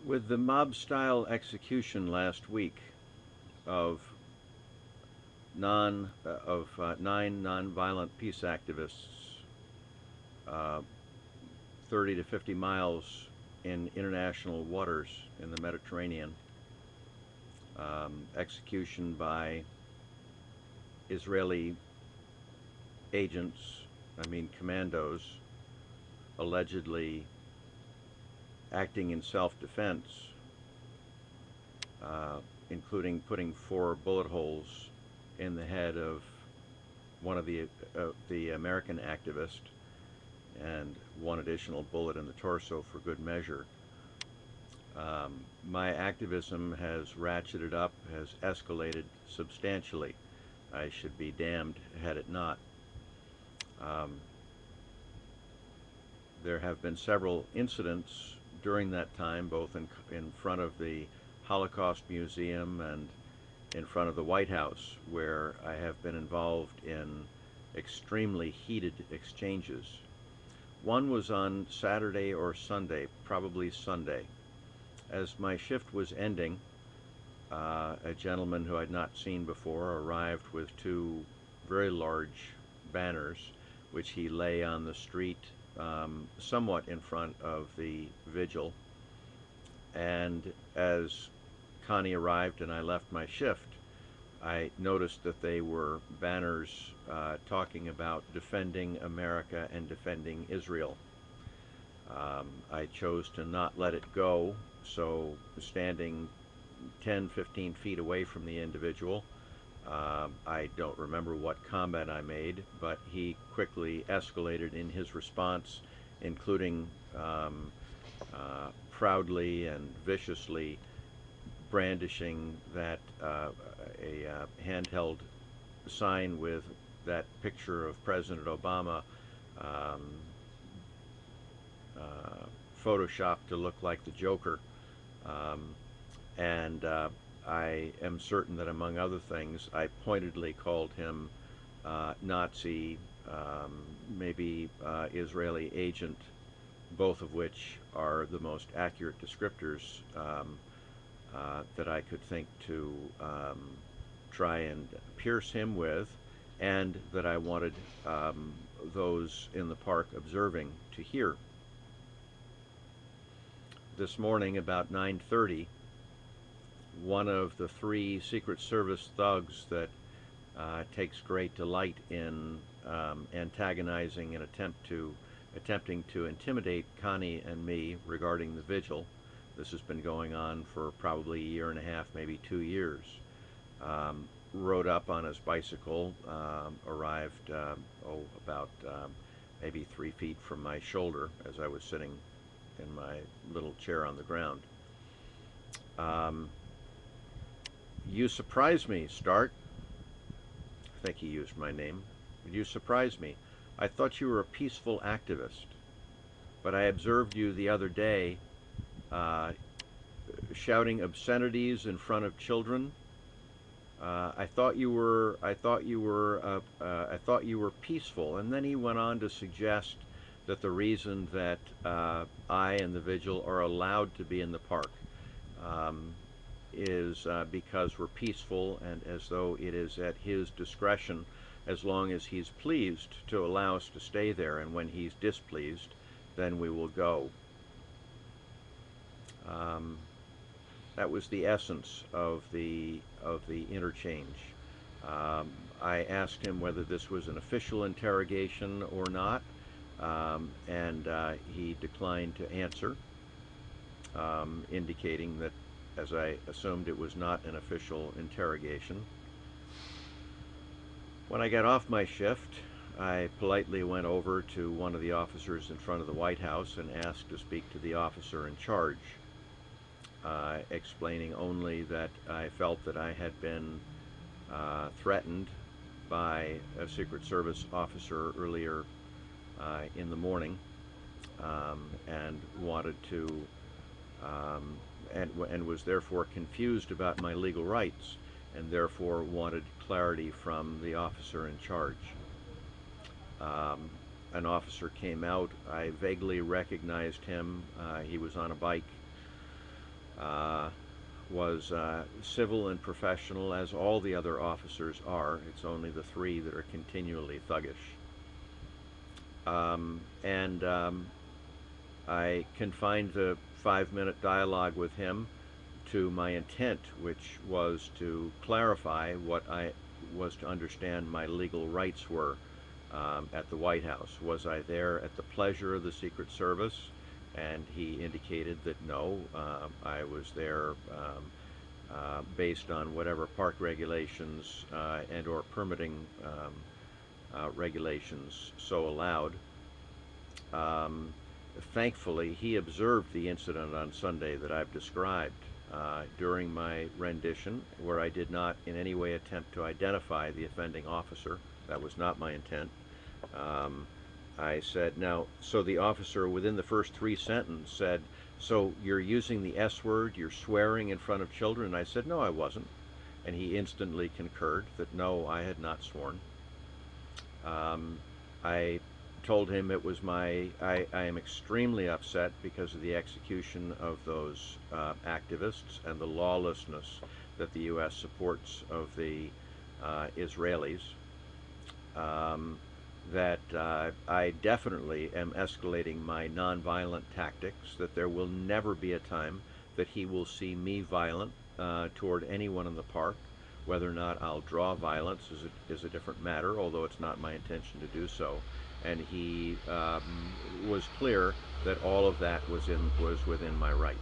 With the mob-style execution last week of 9 nonviolent peace activists, uh, 30 to 50 miles in international waters in the Mediterranean, execution by Israeli agents, commandos, allegedly acting in self-defense, uh, including putting 4 bullet holes in the head of one of the American activist and 1 additional bullet in the torso for good measure. My activism has ratcheted up, has escalated substantially. I should be damned had it not. Um, there have been several incidents during that time, both in front of the Holocaust Museum and in front of the White House, where I have been involved in extremely heated exchanges. One was on Saturday or Sunday, probably Sunday. As my shift was ending, a gentleman who I'd not seen before arrived with 2 very large banners, which he lay on the street somewhat in front of the vigil. And as Connie arrived and I left my shift, I noticed that they were banners talking about defending America and defending Israel. I chose to not let it go, so standing 10, 15 feet away from the individual, I don't remember what comment I made, but he quickly escalated in his response, including proudly and viciously brandishing that a handheld sign with that picture of President Obama um, photoshopped to look like the Joker. Um, and I am certain that, among other things, I pointedly called him Nazi, maybe Israeli agent, both of which are the most accurate descriptors that I could think to try and pierce him with, and that I wanted those in the park observing to hear. This morning, about 9:30, one of the 3 Secret Service thugs that takes great delight in antagonizing and attempting to intimidate Connie and me regarding the vigil. This has been going on for probably 1.5 years, maybe 2 years. Rode up on his bicycle, arrived about maybe 3 feet from my shoulder as I was sitting in my little chair on the ground. You surprise me, Stark. I think he used my name. You surprise me. I thought you were a peaceful activist, but I observed you the other day shouting obscenities in front of children. I thought you were peaceful. And then he went on to suggest that the reason that I and the Vigil are allowed to be in the park is because we're peaceful, and as though it is at his discretion, as long as he's pleased, to allow us to stay there, and when he's displeased, then we will go. That was the essence of the interchange. I asked him whether this was an official interrogation or not, and he declined to answer, indicating that, as I assumed, it was not an official interrogation. When I got off my shift, I politely went over to one of the officers in front of the White House and asked to speak to the officer in charge, explaining only that I felt that I had been threatened by a Secret Service officer earlier in the morning, and wanted to and was therefore confused about my legal rights, and therefore wanted clarity from the officer in charge. An officer came out. I vaguely recognized him. He was on a bike uh, was civil and professional, as all the other officers are. It's only the three that are continually thuggish. And I confined the 5-minute dialogue with him to my intent, which was to clarify what I was to understand my legal rights were at the White House. Was I there at the pleasure of the Secret Service? And he indicated that no, I was there based on whatever park regulations and or permitting regulations so allowed. Um, Thankfully, he observed the incident on Sunday that I've described during my rendition, where I did not in any way attempt to identify the offending officer. That was not my intent. Um, I said, now, so the officer within the first three sentences said, so you're using the S word, you're swearing in front of children? And I said, no, I wasn't. And he instantly concurred that no, I had not sworn. I told him it was I am extremely upset because of the execution of those activists and the lawlessness that the U.S. supports of the Israelis. That I definitely am escalating my nonviolent tactics, that there will never be a time that he will see me violent toward anyone in the park. Whether or not I'll draw violence is a different matter, although it's not my intention to do so. And he was clear that all of that was within my rights.